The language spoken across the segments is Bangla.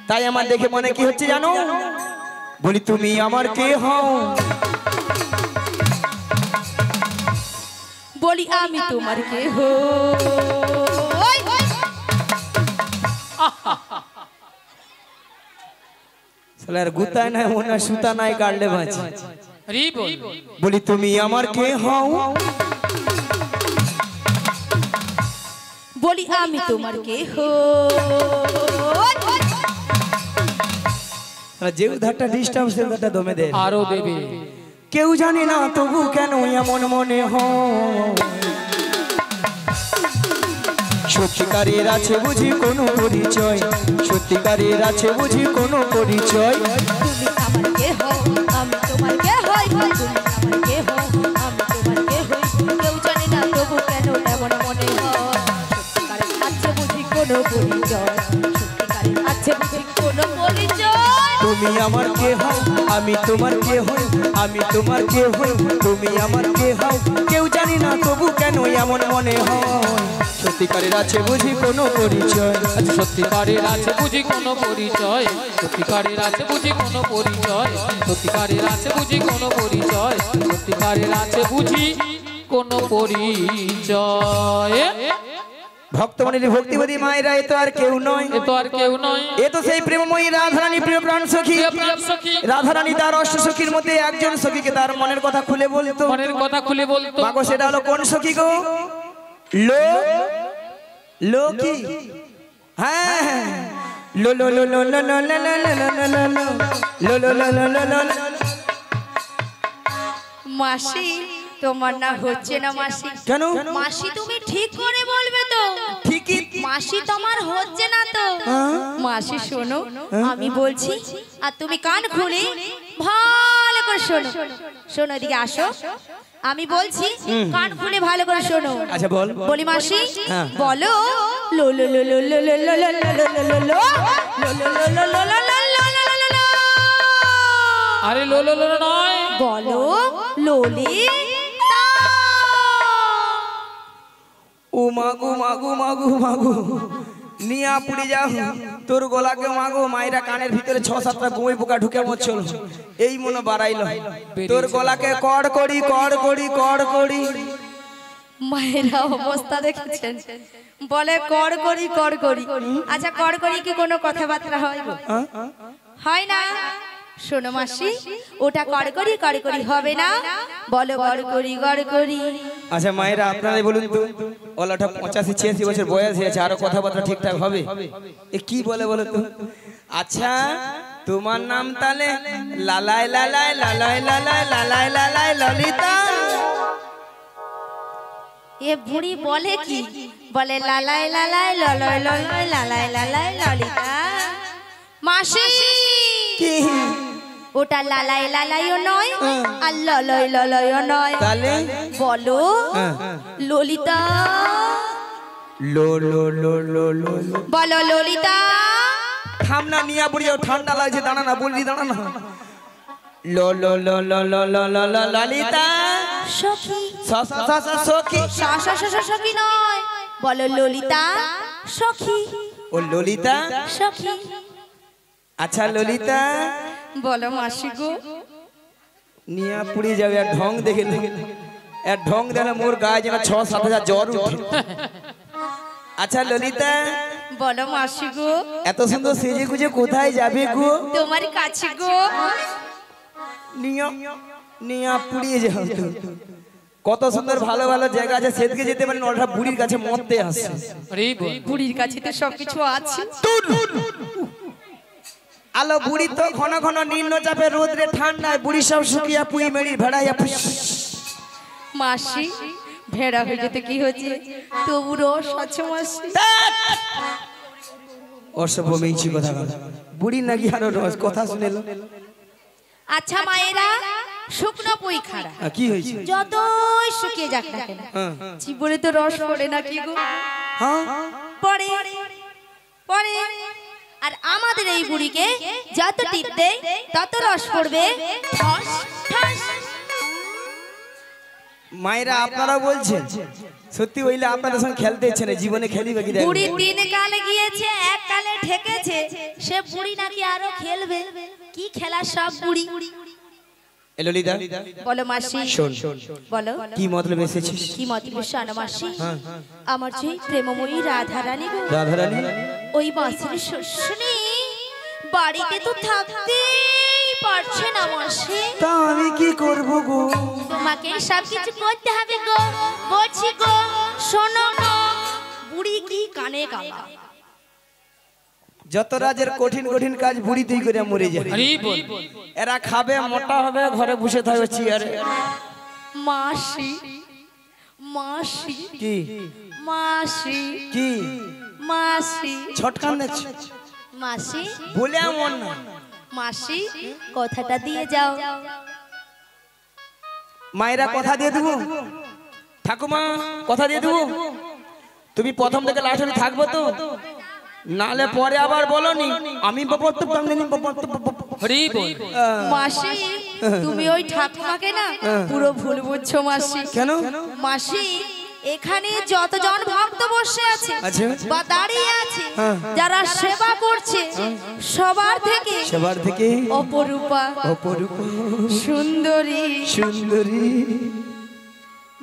তাই আমার দেখে মনে কি হচ্ছে জানো? বলি তুমি আমার কে হও? বলি আমি তোমার কে হই। সালার গুতায় নাই ওনা সুতা নাই কাটলে বাঁচি। বলি তুমি আমার কে হও? বলি আমি তোমার কে হই। যে ধারটা ডিস্টার্ব সে ধারটা দমে দে আরো দেবে। কেউ জানে না তবু কেন এমন মনে হয়? সত্যিকারের আছে বুঝি কোনো পরিচয়? সত্যিকারের আছে বুঝি কোনো পরিচয়? তুমি আমার কে হও? আমি তোমার কে হই। তুমি আমার কে হও? আমি তোমার কে হই। কেউ জানে না তবু কেন এমন মনে হয়? সত্যিকারের আছে বুঝি কোনো পরিচয়? সত্যিকারের আছে বুঝি কোনো পরিচয়? তুমি আমার কে হও? আমি তোমার কে হই। আমি তোমার কে হই। তুমি আমার কে হও? কেউ জানি না তবু কেন এমন মনে হয়? সত্যিকারের আছে বুঝি কোনো পরিচয়? আচ্ছা সত্যিকারের আছে বুঝি কোনো পরিচয়? সত্যিকারের আছে বুঝি কোনো পরিচয়? সত্যিকারের আছে বুঝি কোনো পরিচয়? সত্যিকারের আছে বুঝি কোনো পরিচয়? ভক্তমণির ভক্তিবাদী মায়েরা এ তো আর কেউ নয়। এ তো আর কেউ নয়। এ তো সেই প্রেমময়ী রাধারানী, প্রিয় প্রাণ সখী। রাধারানী তার অষ্ট সখীর মধ্যে একজন সখীকে তার মনের কথা খুলে বলতো। মনের কথা খুলে বলতো। মাগো সেটা হলো কোন সখী গো? লোকি। হ্যাঁ লো লো লো লো লো লো লো লো লো লো লো লো। মাসি তোমার না হচ্ছে না মাসি। কেন? মাসি তুমি ঠিক করে বলবে তো? ঠিকই। মাসি তোমার হচ্ছে না তো? মাসি শোনো আমি বলছি আর তুমি কান খুলে ভালো করে শোনো। শোনো এদিকে আসো, আমি বলছি কান খুলে ভালো করে শোনো। আচ্ছা বল। বলি মাসি বলো লো লো লো লো লো লো লো লো লো লো লো লো লো লো লো লো লো। আরে লো লো লো নয়, বলো লোলি। ও মাগো মাগো মাগো মাগো নিয়া পুড়ে যাও তোর গলাকে মাগো। মায়েরা কানের ভিতরে ৬-৭টা গুঁই পোকা ঢুকে মরছিল, এই মনে বাড়াইলো তোর গলাকে কড় করি কড় করি কড় করি। মায়েরা অবস্থা দেখেছেন, বলে কড় করি কড় করি। আচ্ছা কড় করি কি কোনো কথাবার্তা হয়? হয় না। শোনো মাসি ওটা কড় করি হবে না, বলো গড় করি। আচ্ছা মায়েরা আপনারাই বলুন তো, ওলাটা 85-86 বছর বয়স হয়েছে, আরো কথাবার্তা ঠিকঠাক হবে? এ কি বলে বলো তো? আচ্ছা তোমার নাম তাহলে লালাই লালাই লালাই লালাই লালাই লালাই ললিতা? এ বুড়ি বলে কি? বলে লালাই লালাই ললয় ললয় লালাই লালাই ললিতা। মাসি কি ওটা লালাই লালাইও নয় আর ললয় ললয়ও নয়, তাহলে বলো ললিতা। লো লো লো লো লো বলো ললিতা। থামনা নিয়া বুড়িও ঠান্ডা লাগছে, দাঁড়া না বললি দাঁড়া না। লো লো লো লো লো লো লো লো ললিতা সখী। সখী। সখী নয়, বলো ললিতা সখী। ও ললিতা সখী। আচ্ছা ললিতা বলো মাসি গো। নিয়া পুড়ে যাবে আর ঢং দেখে আর ঢং দেখলে মোর গায়ে যেন ৬-৭ হাজার জ্বর উঠে। আচ্ছা ললিতা বলো মাসি গো। এত সুন্দর সেজে গুজে কোথায় যাবে গো? তোমার কাছে গো। নিয়া পুড়িয়ে যাও। কত সুন্দর ভালো ভালো জায়গা আছে, সেদিকে যেতে পারেন, ওটা বুড়ির কাছে মরতে আসছে। বুড়ির কাছে তো সবকিছু আছে। আলো বুড়ি তো ঘন ঘন নিম্ন চাপে রোদ্রে ঠান্ডায় বুড়ি সব শুকিয়া পুই মেরি ভেড়াইয়া। মাসি ভেড়া হয়ে যেতে কি হয়েছে, তবু রস আছে মাসি। অসভ্য মেয়েছি কথা বুড়ি নাকি আরো রস কথা শুনেল। আচ্ছা মায়েরা শুকনো পুই খাড়া কি হয়েছে? যতই শুকিয়ে যাক না কেন জীবনে তো রস পড়ে না কি গো? পড়ে পড়ে। আর আমাদের এই বুড়িকে যত টিপ দেয় তত রস পড়বে। মায়েরা আপনারা বলছেন সত্যি হইলে আপনাদের সঙ্গে খেলতে ইচ্ছে না, জীবনে খেলিবে কি দেখো। বুড়ি 3 কালে গিয়েছে, 1 কালে ঠেকেছে, সে বুড়ি নাকি আরো খেলবে। কি খেলা সব বুড়ি। এ ললিতা বলো মাসি। শোন বলো কি মতলব এসেছিস? কি মতলব শোনো মাসি। আমার যে প্রেমময়ী রাধারানী গো, রাধারানী ওই বাসির শুনি বাড়িতে তো থাকতেই পারছে না মাসি। তা আমি কি করব গো? তোমাকে সব কিছু করতে হবে গো। বলছি গো শোনো গো, বুড়ি কি কানে কালা। যত রাজের কঠিন কঠিন কাজ বুড়িতেই করে মরে যায়। এরা খাবে, মোটা হবে, ঘরে বসে থাকবে চেয়ারে। মাসি মাসি কি মাসি কি মাসি ছটকান দেখছ মাসি বলে এমন না। মাসি কথাটা দিয়ে যাও। মায়েরা কথা দিয়ে দেবো, ঠাকুমা কথা দিয়ে দেবো, তুমি প্রথম থেকে লাস্ট অবধি থাকবো তো, নালে পরে আবার বলনি আমি মাসি তুমি ওই ঠাকুমাকে না পুরো ভুল বুঝছো মাসি। কেন? মাসি এখানে যতজন ভক্ত বসে আছে বা দাঁড়িয়ে আছে, যারা সেবা করছে, সবার থেকে অপরূপা সুন্দরী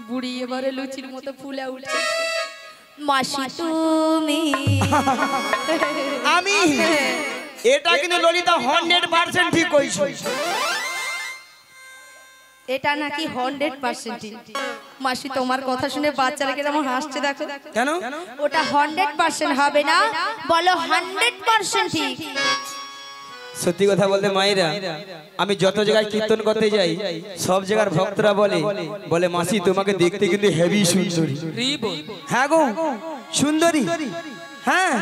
বুড়ি এবারে লুচির মতো ফুলে উঠছে। মাসি তুমি আমি এটা কিন্তু ললিতা 100% ঠিক কইছো। এটা নাকি 100% মাসি তোমার কথা শুনে বাচ্চারা কেমন হাসছে দেখো। কেন? ওটা 100% হবে না, বলো 100% ঠিক। সত্যি কথা বলতে মায়েরা, আমি যত জায়গায় কীর্তন করতে যাই সব জায়গার ভক্তরা বলে মাসি তোমাকে দেখতে কিন্তু হেভি সুন্দরী। হ্যাঁ গো সুন্দরী, হ্যাঁ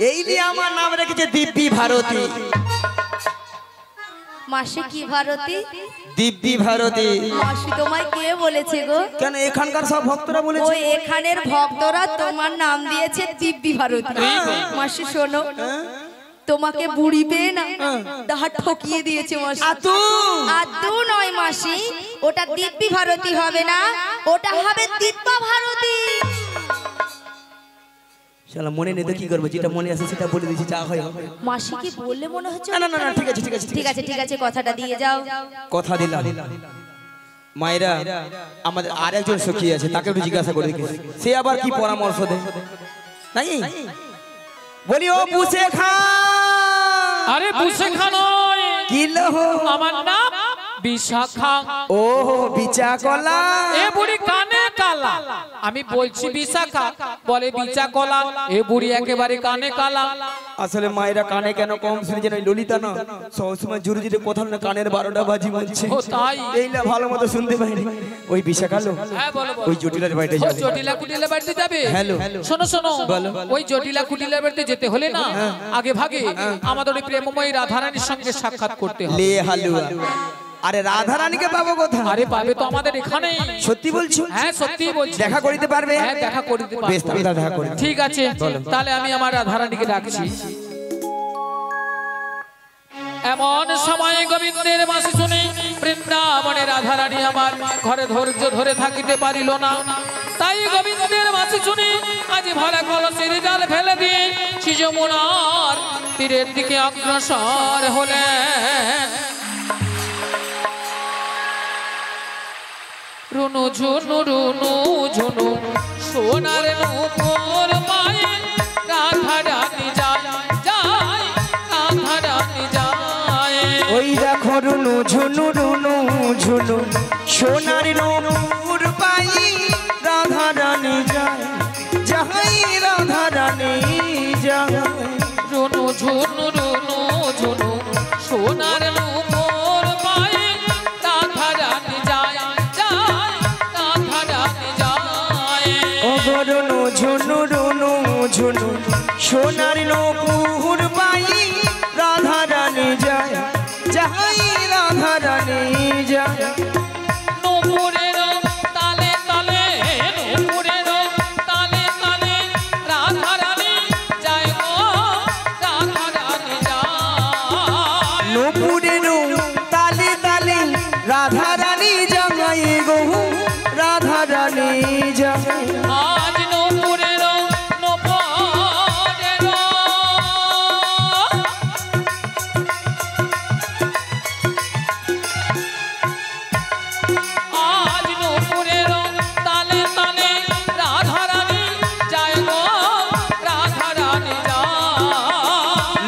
এই নিয়ে আমার নাম রেখেছে দিব্যি ভারতী। মাসি কি ভারতী? দিব্যি ভারতী। মাসি তোমায় কে বলেছে গো? কেন এখানকার সব ভক্তরা বলেছে। ওই এখানের ভক্তরা তোমার নাম দিয়েছে দিব্যি ভারতী। মাসি শোনো, তোমাকে বুড়ি পেয়ে না দাঁড় ঠকিয়ে দিয়েছে মাসি। আদৌ নয় মাসি, ওটা দিব্যি ভারতী হবে না, ওটা হবে দিব্যা ভারতী। শালা মনে নেই তো কি করবো, যেটা মনে আছে সেটা বলে দিয়েছি, যা হয় হবে। মাসি কি বললে মনে হচ্ছে? না না না ঠিক আছে ঠিক আছে কথাটা দিয়ে যাও। কথা দিলাম। মায়েরা আমাদের আরেকজন সখী আছে, তাকে একটু জিজ্ঞাসা করে দেখি সে আবার কি পরামর্শ দেয় নাকি। বলি ও বুসে খা। আরে বুসে খা নয়, কি লহো? আমার নাম বিশাখা। ও বিচা কলা। এ বুড়ি কানে কালা, আমি বলছি বিশাখা, বলে বিচা কলা। এ বুড়ি একেবারে কানে কালা। আসলে মায়েরা কানে কেন কম শুনে জানে ললিতা না সবসময় জোরে জোরে কথা না কানের 12টা বাজি বলছে। ও তাই? এইলা ভালো মতো শুনতে পাইনি। ওই বিশাখা লো, হ্যাঁ বলো। ওই জটিলার বাড়িতে যাবে। জটিলা কুটিলা বাড়িতে যাবে? হ্যালো শোনো ওই জটিলা কুটিলা বাড়িতে যেতে হলে না আগে ভাগে আমাদের ওই প্রেমময়ী রাধারানীর সঙ্গে সাক্ষাৎ করতে হবে। লে হালুয়া। আরে রাধারানীকে পাবো কোথায়? আরে পাবে তো আমাদের এখানে। সত্যি বলছো? হ্যাঁ সত্যি বলছি। দেখা করিতে পারবে? হ্যাঁ দেখা করিতে পারবো। বেশ তাহলে দেখা করি। ঠিক আছে তাহলে আমি আমার রাধারানীকে ডাকছি। এমন সময় গোবিন্দের বাঁশি শুনে বৃন্দাবনে রাধারানী আমার ঘরে ধৈর্য ধরে থাকিতে পারিল না। তাই গোবিন্দের বাঁশি শুনে আজ ভরা কলসের জাল ফেলে দিয়ে যমুনার তীরের দিকে অগ্রসর হলেন। রুনু ঝুনু সোনার নূপুর পায়ে রাধারানী যায় রাধারানী যায়। ওই দেখো রুনু ঝুনু সোনার নূপুর পায়ে রাধারানী যায় রাধারানী যায়। রুনু ঝুনু সোনার নূপুর পায়ে রাধারানী যায় রাধারানী যায়। ও রুনু ঝুনু সোনার নূপুর পায়ে রাধারানী যায় রাধারানী যায়। নূপুরের তালে তালে নূপুরের তালে তালে রাধারানী যায় গো রাধারানী যায়। নূপুরের তালে তালে রাধারানী যায় গো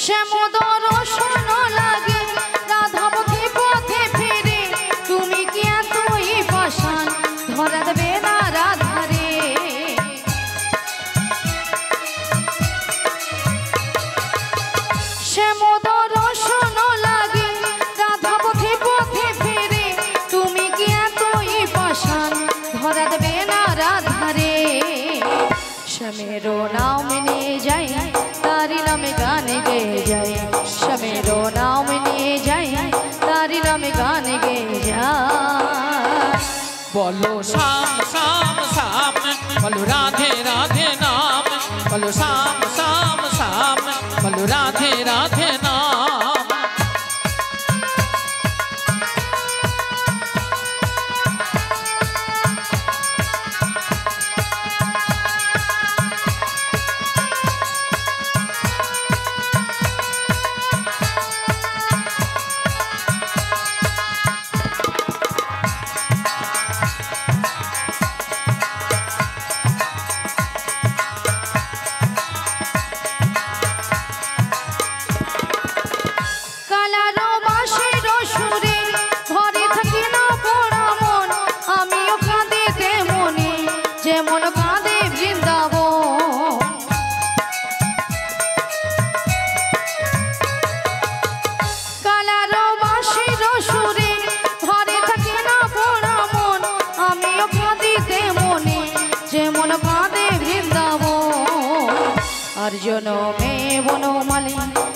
শ্যামোদর শোন লাগে রাধা পথে পথে ফিরে তুমি কি এতই পাষাণ ধরা দেবে না রাধারে শ্যামোদর শোন লাগে রাধা পথে পথে ফিরে তুমি কি এতই পাষাণ ধরা দেবে না রাধারে শ্যামেরো নাম নিয়ে যাই তারি নামে গানে গেয়ে যাই শ্যামেরো নাম নিয়ে যাই তারি নামে গানে গেয়ে যাই বলো শাম শাম শাম বলো রাধে রাধে নাম বলো শাম শাম শাম বলো রাধে রাধে নাম জনমে বনমালী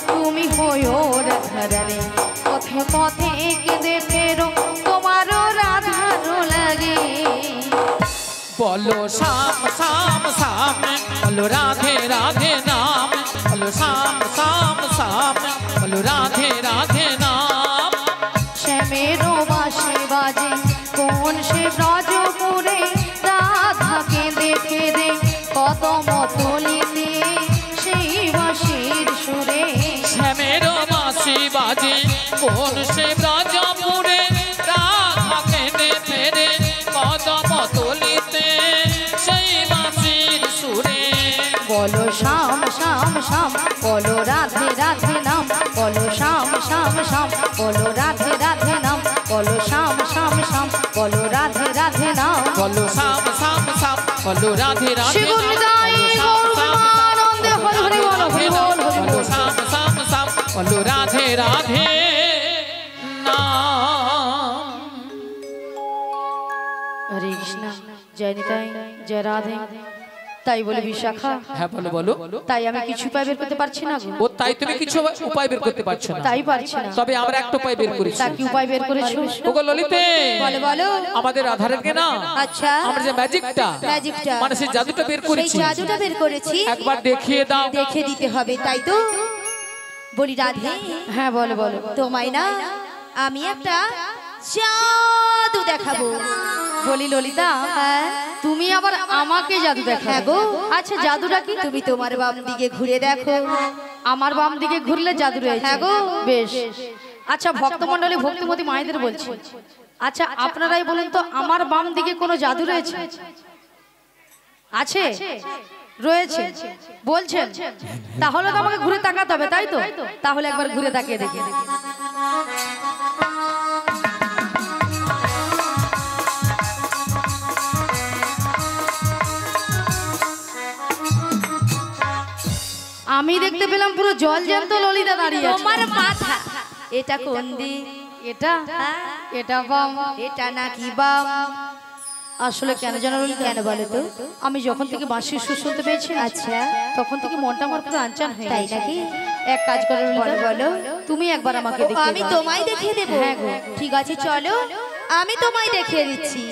তুমি হয়ো রাধারানী পথে পথে কেঁদে ফেরো তোমারও রাধারো লাগে বলো শাম শাম শাম বলো রাধে রাধে নাম বলো শাম শাম শাম বলো রাধে রাধে নাম শ্যামেরও বাঁশি বাজে কোন সে ব্রজপুরে রাধা কেঁদে ফেরে কদম তলিতে সেই বাঁশির সুরে শ্যামেরও বাঁশি বাজে কোন সে ব্রজপুরে রাধা কেঁদে ফেরে কদম তলিতে সেই বাঁশির সুরে বলো শ্যাম শ্যাম শ্যাম বলো রাধে রাধে নাম বলো শ্যাম শ্যাম শ্যাম বলো রাধে রাধে নাম বলো শ্যাম শ্যাম শ্যাম বলো রাধে রাধে নাম বলো শাম শাম শাম বলো রাধে রাধে নাম শিবনিদাই গৌরমানন্দে হরি হরি বল হরি বল হরি বলো বল শাম শাম শাম বলো রাধে রাধে নাম হরে কৃষ্ণ জয় নিতাই জয় রাধে তাই বলে বিশাখা হ্যাঁ বলো বলো তাই আমি কিছু উপায় বের করতে পারছি না গো ও তাই তুমি কিছু উপায় বের করতে পারছো না তাই পারছি না তবে আমরা একটা উপায় বের করেছি তা কি উপায় বের করেছো ওগো ললিতে বলো বলো আমাদের আধারের না আচ্ছা আমরা যে ম্যাজিকটা মানে সেই জাদুটা বের সেই করেছি জাদুটা বের করেছি একবার দেখিয়ে দাও দেখে দিতে হবে তাই তো বলি রাধে হ্যাঁ বলো বলো তোমায় না আমি একটা জাদু দেখাবো বলি ললিতা তুমি আবার আমাকে জাদু দেখাবে গো আচ্ছা জাদুটা কি তুমি তোমার বাম দিকে ঘুরে দেখো আমার বাম দিকে ঘুরলে জাদু রয়েছে হ্যাঁ গো বেশ আচ্ছা ভক্তমণ্ডলী ভক্তিমতী মায়েদের বলছি আচ্ছা আপনারাই বলেন তো আমার বাম দিকে কোনো জাদু রয়েছে আছে রয়েছে বলছেন তাহলে তো আমাকে ঘুরে তাকাতে হবে তাই তো তাহলে একবার ঘুরে তাকিয়ে দেখি আমি দেখতে পেলাম পুরো জল জ্যান্ত ললিতা দাঁড়িয়ে আছে তোমার মাথা এটা কোন দিক এটা এটা বাম এটা নাকি বাম আসলে কেন জানো ললিতা কেন বলো তো আমি যখন থেকে বাঁশির সুর শুনতে পেয়েছি আচ্ছা তখন থেকে মনটা আমার পুরো আনচান হয়ে তাই গেছে নাকি এক কাজ করো ললিতা বলো তুমি একবার আমাকে ও, দেখিয়ে আমি দাও। তোমায় দেখিয়ে দেবো হ্যাঁ গো। ঠিক আছে চলো আমি তোমায় দেখিয়ে দিচ্ছি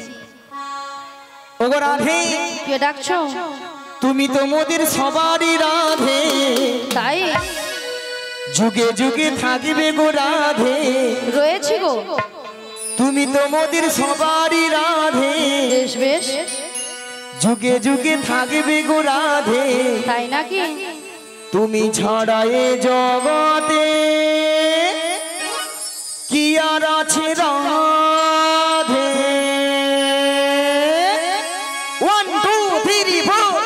ওগো রাধে কে ডাকছো তুমি তো মোদের সবারই রাধে তাই যুগে যুগে থাকবে গো রাধে রয়েছি গো তুমি তো মোদের সবারই রাধে বেশ বেশ যুগে যুগে থাকবে গো রাধে তাই নাকি তুমি ছড়ায় জগতে কি আর আছে রাধে 1 2 3 4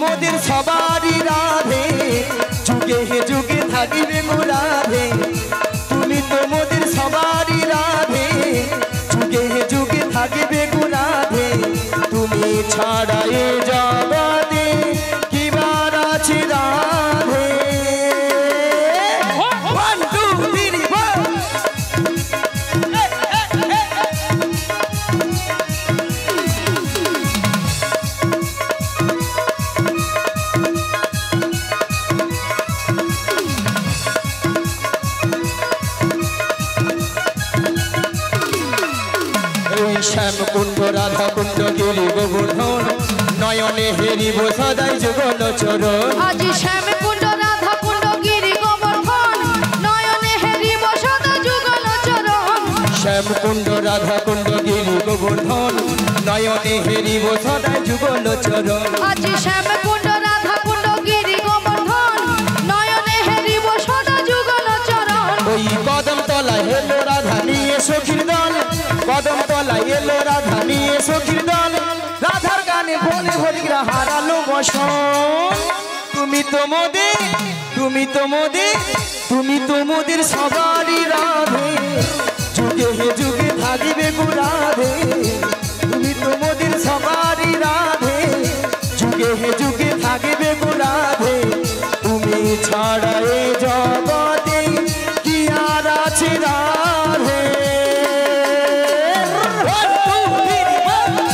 মোদের সবারই রাধে যুগে যুগে থাকিবে গো রাধে তুমি তো মোদের সবারই রাধে যুগে যুগে থাকিবে গো রাধে তুমি ছাড়া এ জগতে কি বার আছে রাধে। 1 2 3 4 শ্যাম কুণ্ড রাধা কুণ্ড গিরি গোবর্ধন নয়নে হেরিব সদাই যুগল চরণ আজ শ্যাম কুণ্ড রাধা কুণ্ড গিরি গোবর্ধন নয়নে হেরিব সদা যুগল চরণ শ্যাম কুণ্ড রাধা কুণ্ড গিরি গোবর্ধন নয়নে হেরিব সদাই যুগল চরণ আজ শ্যাম কুণ্ড রাধা কুণ্ড গিরি গোবর্ধন নয়নে হেরিব সদা যুগল চরণ ওই কদম তলায় এলো রাধা নিয়ে সখীর দল কদম তলায় এলো রাধা নিয়ে সখীর দল রাধার গানে বলে হরিরা হারালো বসন তুমি তো মোদের তুমি তো মোদের তুমি তো মোদের সবারই রাধে যুগে যুগে থাকিবে গো রাধে তুমি তো মোদের সবারই রাধে যুগে যুগে থাকিবে গো রাধে তুমি ছাড়া এ জগতে কি আর আছে রাধে। 1 2 3 4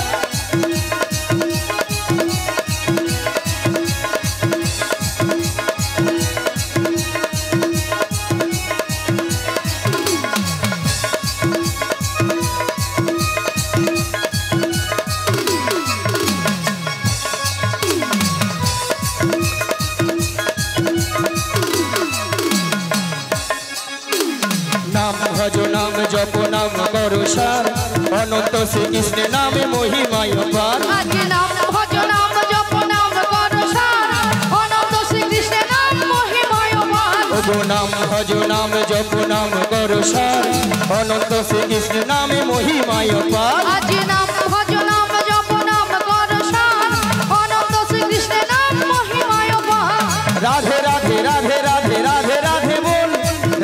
নাম ভজ নাম জপ নাম করো সার অনন্ত শ্রীকৃষ্ণের নামে মহিমায় পার আজ নাম ভজ নাম জপ নাম কর সার অনন্ত শ্রীকৃষ্ণের নাম মহিমায় পার ওগো নাম ভজ নাম জপ নাম করো সার অনন্ত শ্রীকৃষ্ণের নামে মহিমায় পার আজ নাম ভজ নাম জপ নাম কর সার অনন্ত শ্রীকৃষ্ণের নাম মহিমায় পার রাধে রাধে রাধে রাধে রাধে রাধে বল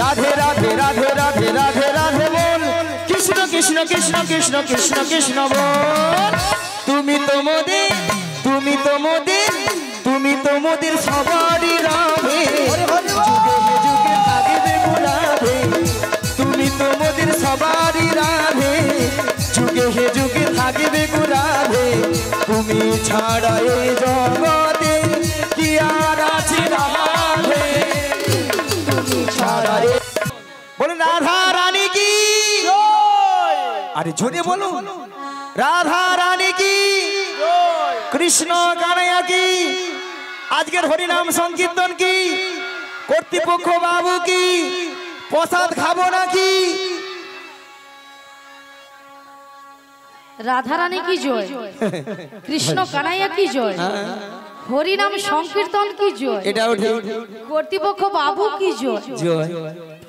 রাধে রাধে রাধে রাধে রাধে রাধে বল কৃষ্ণ কৃষ্ণ কৃষ্ণ কৃষ্ণ কৃষ্ণ কৃষ্ণ বল তুমি তো মোদের তুমি তো মোদের তুমি তো মোদের সবারই রাধে যুগে যুগে থাকিবে গো রাধে তুমি তো মোদের সবারই রাধে যুগে যুগে থাকিবে গো রাধে তুমি ছাড়া এই জগতে কি আর আছে রাধে তুমি ছাড়া বলে রাধা রানী কি আরে জোরে বলো রাধা রানী কি কৃষ্ণ কানাইয়া কি আজকের হরিনাম সংকীর্তন কি কর্তৃপক্ষ বাবু কি প্রসাদ খাবো নাকি রাধারানী কি জয় কৃষ্ণ কানাইয়া কি জয় হরিনাম সংকীর্তন কি জয় এটাও ঠিক কর্তৃপক্ষ বাবু কি জয় জয়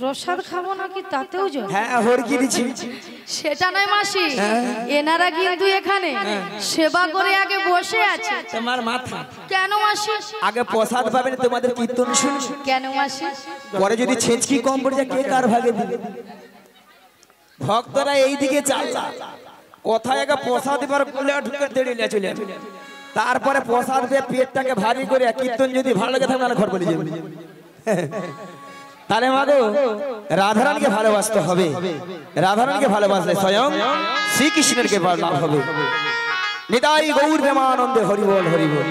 প্রসাদ খাবো নাকি তাতেও জয় হ্যাঁ হর কি দিচ্ছি সেটা নয় মাসি এনারা কিন্তু এখানে সেবা করে আগে বসে আছে তোমার মাথা কেন মাসি আগে প্রসাদ পাবেন তোমাদের কীর্তন শুনে কেন মাসি পরে যদি ছেচকি কম পড়ে যায় কে কার ভাগে দিবে ভক্তরা এইদিকে চাল্লা কোথায় আগে প্রসাদ এবার কুলে ঢুকে দেড়িলে চলে তারপরে প্রসাদ দিয়ে পেটটাকে ভারী করে কীর্তন যদি ভালো লাগে থাকে তাহলে ঘর বলে যাবে তাহলে মাগো রাধারানীকে ভালোবাসতে হবে রাধারানীকে ভালোবাসলে স্বয়ং শ্রীকৃষ্ণের কৃপা লাভ হবে নিতাই গৌর প্রেমানন্দে হরি বল হরি বল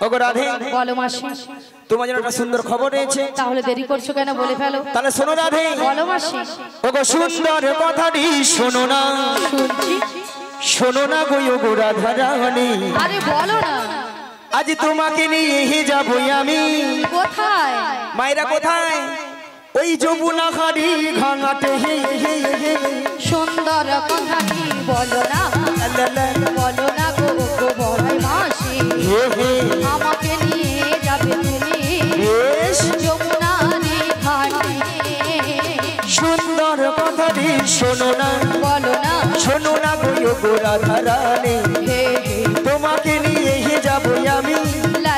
ওগো রাধে বলো মাসি তোমার জন্য একটা সুন্দর খবর রয়েছে তাহলে দেরি করছো কেন বলে ফেলো তাহলে শোনো রাধে বলো মাসি ওগো সুন্দর কথাটি শোনো না শুনছি শোনো না গো রাধা রানী আরে বলো না আজ তোমাকে নিয়ে যাবো আমি কোথায় মায়েরা কোথায় ওই যমুনা খাড়ি ঘাঙাটে হে হে হে সুন্দর কথাটি বলো না বলো না গো গো বড়াই মাসি হে হে আমাকে নিয়ে যাবে তুমি বেশ যমুনারি ঘাটে সুন্দর কথাটি শোনো না বলো না শোনো না গো রাধা রানী হে হে তোমাকে নিয়ে যাবো আমি লা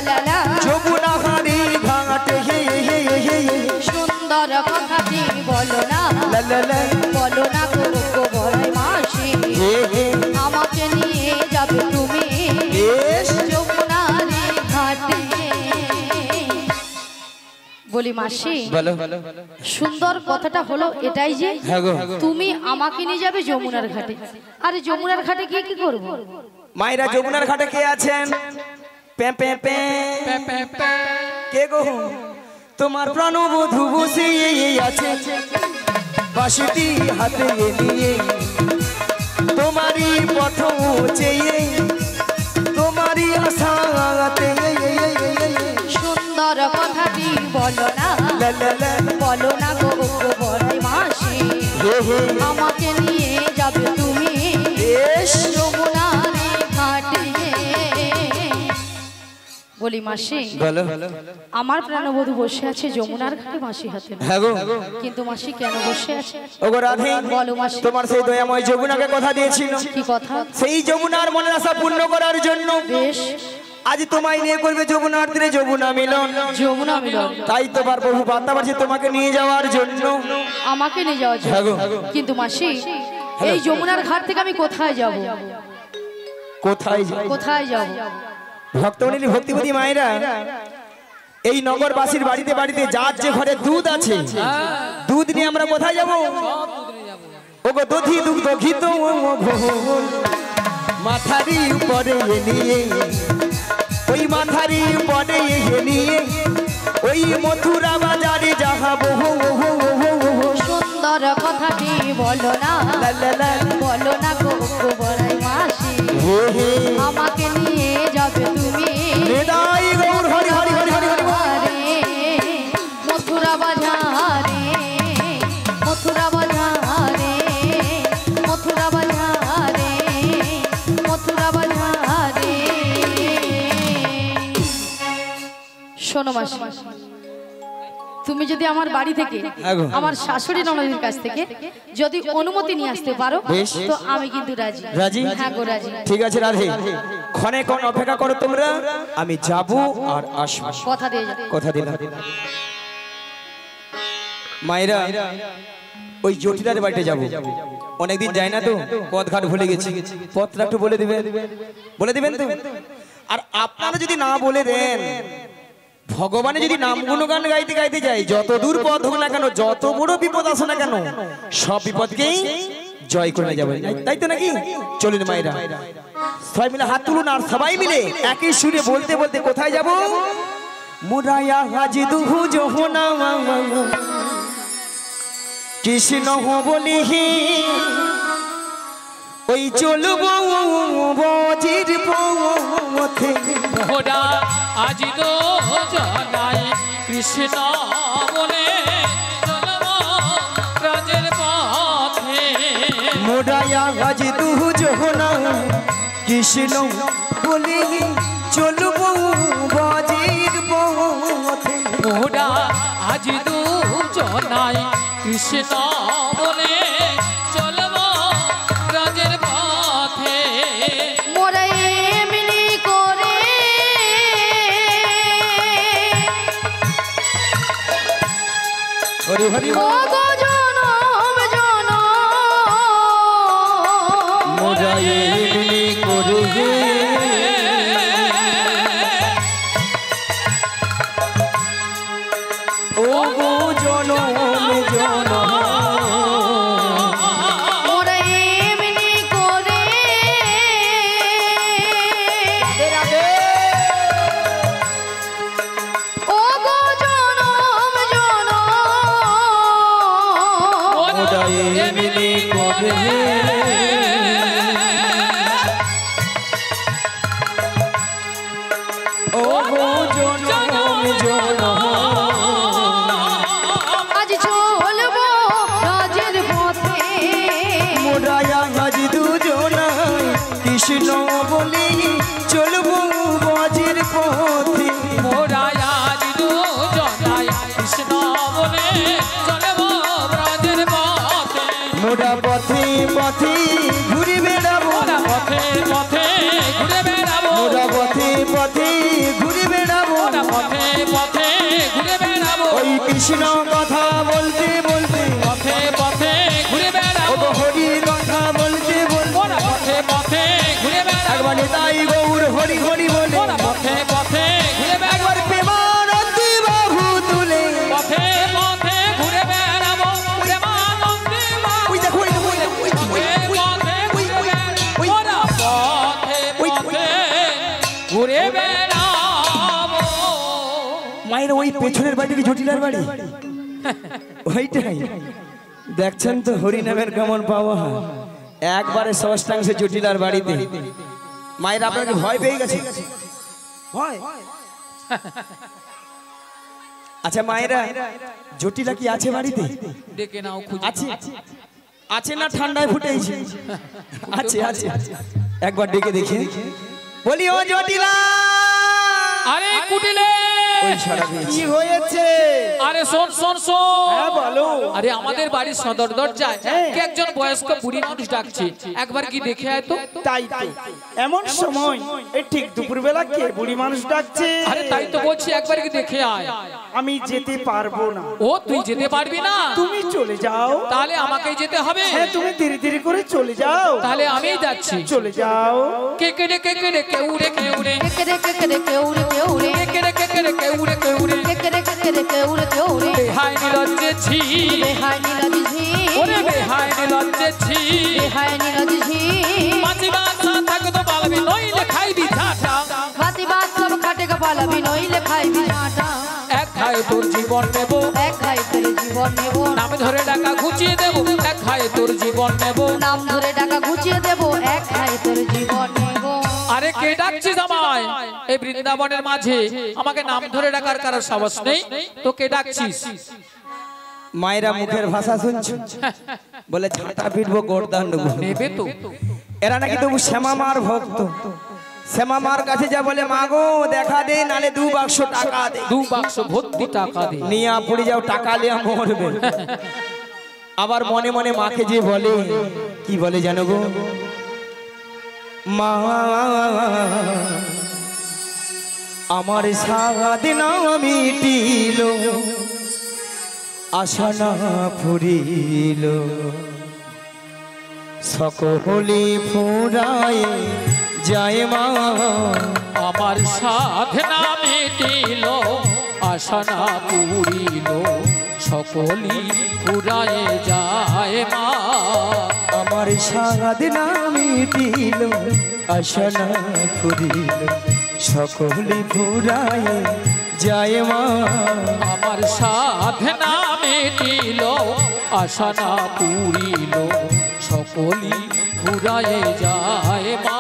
লা লা বলো না গো গো বড়াই মাসি হে হে আমাকে নিয়ে যাবে তুমি বেশ যমুনার ঘাটে। বলি মাসি বলো সুন্দর কথাটা হলো এটাই যে হ্যাঁ গো তুমি আমাকে নিয়ে যাবে যমুনার ঘাটে। আরে যমুনার ঘাটে গিয়ে কি করবো? মায়েরা যমুনার ঘাটে কে আছেন? পে পে পে কে গো? তোমার প্রাণবধূ বসে আছে বাঁশিটি হাতে নিয়ে, তোমারই পথ চেয়ে তোমারই আশাতে সুন্দর কথাটি বলো না লা লা লা বলো না গো গো বড়াই মাসি হে হে আমাকে নিয়ে যাবে তুমি বেশ যমুনার ঘাটে। বলি মাসি বলো আমার প্রাণবধূ বসে আছে যমুনার ঘাটে মাসি হাতে, হ্যাঁ গো কিন্তু মাসি কেন বসে আছে? ওগো রাধে বলো মাসি তোমার সেই দয়াময় যমুনাকে কথা দিয়েছিল, কি কথা? সেই যমুনার মনের আশা পূর্ণ করার জন্য বেশ আজ তোমায় নিয়ে করবে যমুনার তীরে যমুনা মিলন। যমুনা মিলন, তাই তো বার প্রভু বার্তা পাঠাচ্ছে তোমাকে নিয়ে যাওয়ার জন্য। আমাকে নিয়ে যাওয়া হ্যাঁ গো। কিন্তু মাসি এই যমুনার ঘাট থেকে আমি কোথায় যাব? কোথায় যাই? কোথায় যাব? ভক্তমণ্ডলী ভক্তিপতি মায়েরা, এই নগরবাসীর বাড়িতে বাড়িতে যার যে ঘরে দুধ আছে দুধ নিয়ে আমরা কোথায় যাব? ওগো দধি দুগ্ধ ঘিত মাথারি উপরে নিয়ে, ওই মাথারি উপরে নিয়ে ওই মথুরা বাজারে যাহাবো। সুন্দর কথাটি বলো না লা লা লা বলো না গো গো বড়াই মাসি হে হে আমাকে নিয়ে যাবে তুমি হৃদয় গৌর হরি হরি হরি হরি হরি বাজারে, মথুরা বাজারে মথুরা বাজারে মথুরা বাজারে মথুরা বাজারে। শোনো মাসি, তুমি যদি আমার বাড়ি থেকে হ্যাঁ গো। আমার শাশুড়ি ননদের কাছ থেকে যদি অনুমতি নিয়ে আসতে পারো বেশ। তো আমি কিন্তু রাজি। রাজি? হ্যাঁ গো রাজি। ঠিক আছে রাধে, ক্ষণে ক্ষণ অপেক্ষা করো তোমরা, আমি যাব আর আসবো। কথা দিয়ে যাও। কথা দিলাম। মায়েরা ওই জটিলার বাড়িতে যাব, অনেকদিন যাই না তো, পথ ঘাট ভুলে গেছি, পথটা একটু বলে দিবেন, বলে দিবেন তো? আর আপনারা যদি না বলে দেন, ভগবানের যদি নাম গুণগান গাইতে গাইতে যাই, যত দূর পথ হোক না কেন, যত বড় বিপদ আসে না কেন, সব বিপদকেই জয় করে নিয়ে যাবেন, তাই তো নাকি? চলুন মায়েরা সবাই মিলে হাত তুলুন, আর সবাই মিলে একই সুরে বলতে বলতে কোথায় যাব? মুরায়া হাজি দুহু জহনা কৃষ্ণ বলি ওই চলবো বজির পথে। মোরা আজ তো জানাই কৃষ্ণ বলে চলবো ব্রজের পথে। মোরায়া হাজি দুহু জহনা কৃষ্ণ বলি চলবো বজির পথে। মোরা আজ তো জানাই কৃষ্ণ বলে চলবো ব্রজের পথে। মোরা এমনি করে হরি হরি ও গো জনম জনম মোরা এমনি করে ও গো জনম জনম মোরা এমনি করে ও গো জনম জনম মোরা এমনি করে ও গো জনম জনম আজ চলবো রাজের পথে মোরায়া আজ দুজনাই কৃষ্ণ বলি চলবো বজির পথে। মোরা আজ তো জানাই কৃষ্ণ বলে চলবো ব্রজের পথে। মোরা পথে পথে ঘুরে বেড়াবো, মোরা পথে পথে ঘুরে বেড়াবো। মোরা পথে পথে ঘুরে বেড়াবো, মোরা পথে পথে ঘুরে বেড়াবো। ওই কৃষ্ণ কথা বলতে বলতে পথে পথে নিতাই গৌর হরি হরি বলে ওরা পথে পথে ঘুরে বেড়াবো একবার প্রেমানন্দী বাহু তুলে পথে পথে ঘুরে বেড়াবো প্রেমানন্দে বাবু ওই দেখো ওই দেখো, ওই দেখো, ওই দেখো, পথে পথে ঘুরে বেড়াবো ওরা পথে পথে ঘুরে বেড়াবো মায়ের ওই পেছনের বাড়ি কি জটিলার বাড়ি ওইটাই দেখছেন তো হরিনামের কেমন পাওয়া হয় একবারে ষষ্ঠাংশে জটিলার বাড়িতে মায়ের আপনাকে ভয় পেয়ে গেছে ভয় আচ্ছা মায়েরা জটিলা কি আছে বাড়িতে ডেকে নাও খুঁজে আছে আছে না ঠান্ডায় ফুটেছে আছে আছে একবার ডেকে দেখি বলি ও জটিলা আরে কুটিলে ওই সারা কি হয়েছে আরে শোন শোন শোন হ্যাঁ বলো আরে আমাদের বাড়ির সদর দরজায় কে একজন বয়স্ক বুড়ি মানুষ ডাকছে একবার কি দেখে আয় তো তাই তো এমন সময় এই ঠিক দুপুরবেলা কে বুড়ি মানুষ ডাকছে আরে তাই তো বলছি একবার কি দেখে আয় আমি যেতে পারবো না ও তুই যেতে পারবি না তুমি চলে যাও তাহলে আমাকেই যেতে হবে হ্যাঁ তুমি ধীরে ধীরে করে চলে যাও তাহলে আমিই যাচ্ছি চলে যাও কে উড়ে কেউ রে কেউ রে কেউ রে কেউ উড়ে বেহাই নিলজ্জে ছি বেহাই নীলাদি ঝি ওরে বেহাই নিলজ্জে ছি বেহাই নীলাদি ঝি মাছি বাসা থাকতো পালবি নইলে খাইবি ঝাঁটা বাতি বাত সব খাটে কপালাবি নইলে খাইবি ঝাঁটা এক খায় তোর জীবন নেব এক খাই তোর জীবন নেব নাম ধরে ডাকা ঘুচিয়ে দেব এক খায় তোর জীবন নেব নাম ধরে টাকা ঘুচিয়ে দেব এক খাই তোর জীবন নেব আরে কে ডাকছিস আমায় এই বৃন্দাবনের মাঝে আমাকে নাম ধরে ডাকার কারো সাহস নেই তো কে ডাকছিস মায়েরা মুখের ভাষা শুনছো বলে ঝাঁটা পিটবো গোড়দান নেবো নেবে তো এরা নাকি তবু শ্যামা মার ভক্ত শ্যামা মার কাছে যা বলে মাগো দেখা দে নালে 2 বাক্স টাকা দে 2 বাক্স ভর্তি টাকা দে নিয়ে পড়ে যাও টাকা লিয়া মরবে আবার মনে মনে মাকে যে বলে কি বলে জানো গো মা আমার সারাদিন মিটিল আশা না ফুরিল সকলি ফুরায় যায় মা আমার সাধনা মিটিল আশা না পুরিল সকলি ফুরায়ে যায় মা আমার সারাদিন মিটিল আশা না ফুরিল সকলি ফুরায় যায় মা আমার সাধনা মিটিল আশা না পুরিল সকলি ফুরায়ে যায় মা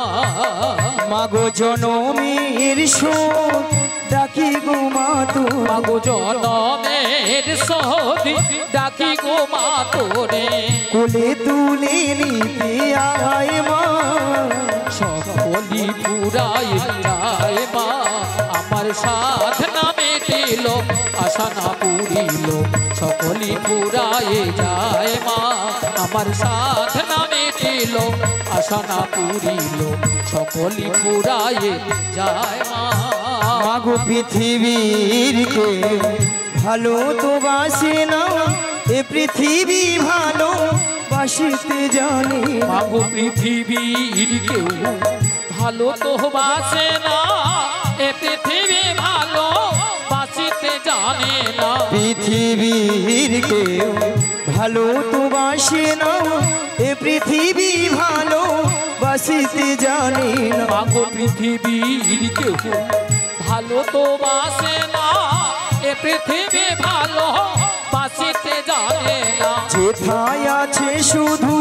মাগো জনমের শোক ডাকি গো মা তোর মাগো জনমের সহদি ডাকি গো মা তোরে কোলে তুলে নিতে আয় মা সকলি ফুরায়ে যায় মা আমার সাধনা মিটিল আশা না পুরিল সকলি ফুরায়ে যায় মা আমার সাধনা মিটিল আশা না পুরিল সকলি ফুরায়ে যায় মা মাগো পৃথিবীর কে ভালো তো বাসে না এ পৃথিবী ভালো বাসিতে জানে মাগো পৃথিবীর কেউ ভালো তো বাসে না এ পৃথিবী ভালো বাসিতে জানে না পৃথিবীর কেউ ভালো তো বাসে না এ পৃথিবী ভালো বাসিতে জানে না মাগো পৃথিবীর কেউ ভালো তো বাসে না এ পৃথিবী ভালো বাসিতে জানে না যেথায় আছে শুধু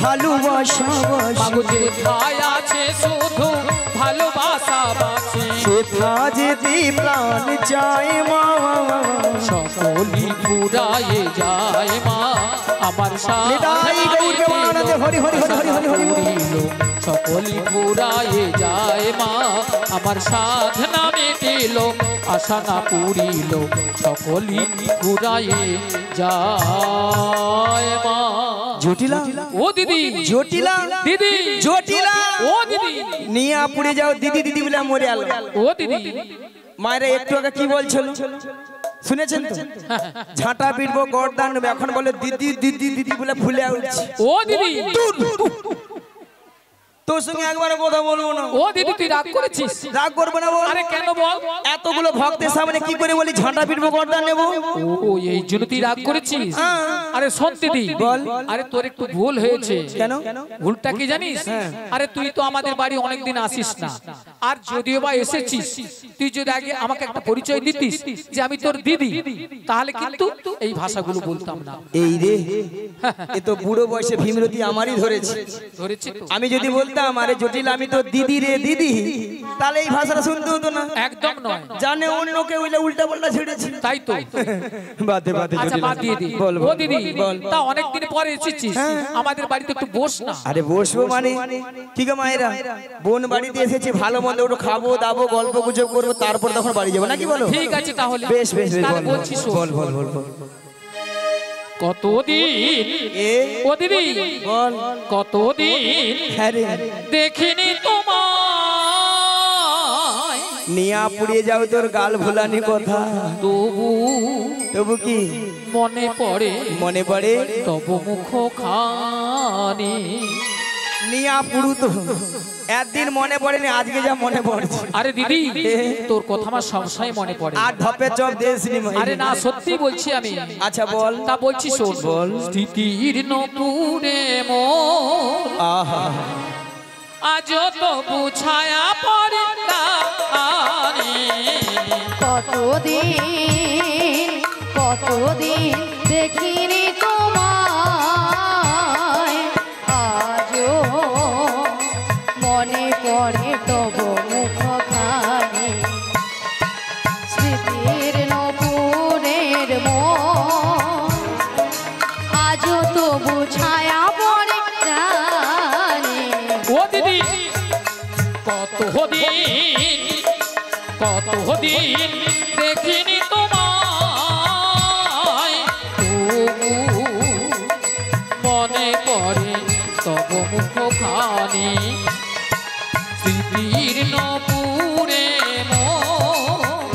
ভালোবাসা মাগো যেথায় আছে শুধু ভালোবাসা বাসে সেথা যেতে প্রাণ চায় মা সকলি ফুরায়ে যায় মা আমার নিতাই গৌর প্রেমানন্দে হরি হরি হরি হরি হরি হরি পুরিল সকলি ফুরায়ে যায় মা আমার সাধনা মিটিল আশা না পুরিল সকলি ফুরায়ে যায় মা জটিলা ও দিদি জটিলা দিদি জটিলা ও দিদি নিয়া পুড়ে যাও দিদি দিদি বলে মরে আলো ও দিদি মায়েরা একটু আগে কি বলছিল শুনেছেন তো ঝাঁটা পিটবো গড়দান নেবো এখন বলে দিদি দিদি দিদি বলে ফুলে উঠছে ও দিদি তোর সঙ্গে একবার কথা বলবো না। ও দিদি তুই রাগ করেছিস? রাগ করবো না বল। আরে কেন বল? এতগুলো ভক্তের সামনে কি করে বলি ঝাঁটা পিটবো গর্দা নেবো? ও এই জন্য তুই রাগ করেছিস? আরে শোন দিদি, বল। আরে তোর একটু ভুল হয়েছে। কেন? ভুলটা কি জানিস? আরে তুই তো আমাদের বাড়ি অনেকদিন আসিস না, আর যদিও বা এসেছিস তুই যদি আগে আমাকে একটা পরিচয় দিতিস যে আমি তোর দিদি, তাহলে কিন্তু এই ভাষাগুলো বলতাম না। এই রে, এ তো বুড়ো বয়সে ভীমরতি আমারই ধরেছে। ধরেছি তো? আমি যদি বলতাম আরে জটিল আমি তো দিদি রে দিদি, তাহলে এই ভাষাটা শুনতে হতো না। একদম নয়। জানে অন্য কেউ উল্টা পাল্টা ছেড়েছে। তাই তো। বাদে বাদে আচ্ছা বাদ দিয়ে দি। বল ও দিদি, তা অনেকদিন পরে এসেছিস, আমাদের বাড়িতে একটু বস না। আরে বসবো মানে কি গো মায়েরা, বোন বাড়িতে এসেছি, ভালো মন্দ একটু খাবো দাবো গল্প গুজব করবো, তারপর তখন বাড়ি যাবো নাকি বলো? ঠিক আছে তাহলে। বেশ বেশ বেশ, তাহলে বল বলছি শোন। বল বল বল বল। কতদিন এ ও দিদি, বল। কতদিন হ্যাঁ রে, দেখিনি তোমায়, নিয়া পুড়িয়ে যাও তোর গাল ভুলানি কথা, তবু তবু কি মনে পড়ে মনে পড়ে? তব মুখ খানি। নিয়া পুরু তো একদিন মনে পড়েনি, আজকে যা মনে পড়ছে। আরে দিদি তোর কথা আমার সবসময় মনে পড়ে। আর ধপে চপ দেশনি। আরে না সত্যি বলছি আমি। আচ্ছা বল। তা বলছি শোন, বল। স্মৃতির নপুরে মোর আহা, আজ তো বুঝায়া পড়ে কতদিন কতদিন দেখিনি তোমায়, আজও মনে পড়ে তব মুখখানি। স্মৃতির নপুরের মন আজও তবু ছায়া পড়ে জানে। ও দিদি কতদিন কতদিন দেখিনি তোমায়, তবু মনে পড়ে তব মুখ খানি। স্মৃতির নপুরে মোর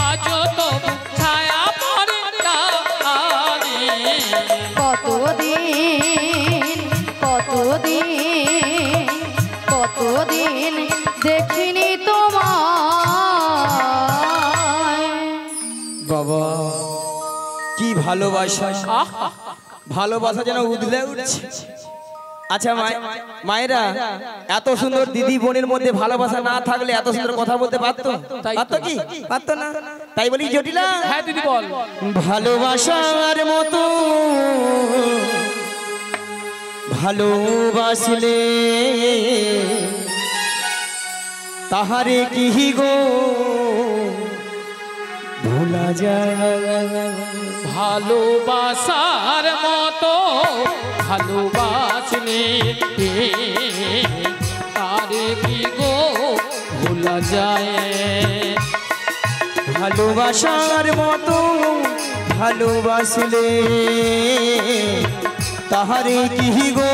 আজ তবু ছায়া পড়ে জানি। কতদিন কতদিন কতদিন দেখিনি তোমায়। বাবা কি ভালোবাসা, ভালোবাসা যেন উদলে উঠছে। আচ্ছা মায়েরা, এত সুন্দর দিদি বোনের মধ্যে ভালোবাসা না থাকলে এত সুন্দর কথা বলতে পারতো? পারতো কি? পারতো না। তাই বলি জটিলা, হ্যাঁ দিদি বল। ভালোবাসার মতো ভালোবাসলে তাহারে কি গো ভোলা যায়? ভালোবাসার মতো ভালোবাসলে তারে কি গো ভোলা যায়? ভালোবাসার মতো ভালোবাসলে তাহারে কি গো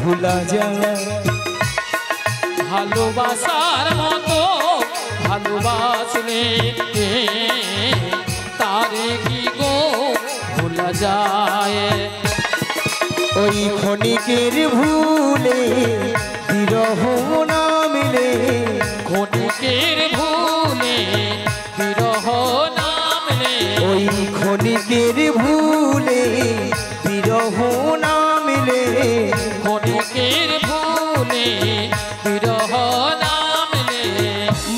ভোলা যায়? ভালোবাসার মতো ভালোবাসলে তারে কি গো ভোলা যায়? ওই ক্ষণিকের ভুলে বিরহ না মিলে, ক্ষণিকের ভুলে বিরহ নামলে, ওই ক্ষণিকের ভুলে বিরহ না মিলে, ক্ষণিকের ভুলে বিরহ নামলে,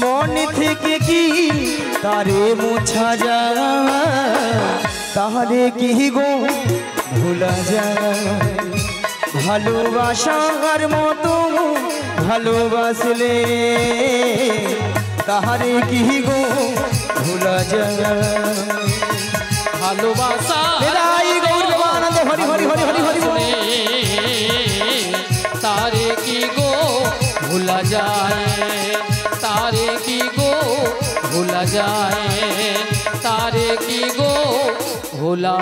মন থেকে কি তারে মোছা যায়? তাহলে কি গো ভোলা যায়? ভালোবাসার মতো ভালোবাসলে তাহারে কি গো ভোলা যায়? ভালোবাসা বিদায় গৌর দেবানন্দ হরি হরি হরি হরি হরি বল। তারে কি গো ভোলা যায়? তারে কি গো ভোলা যায়? তারে কি গো ভোলা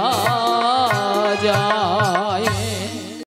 যায়?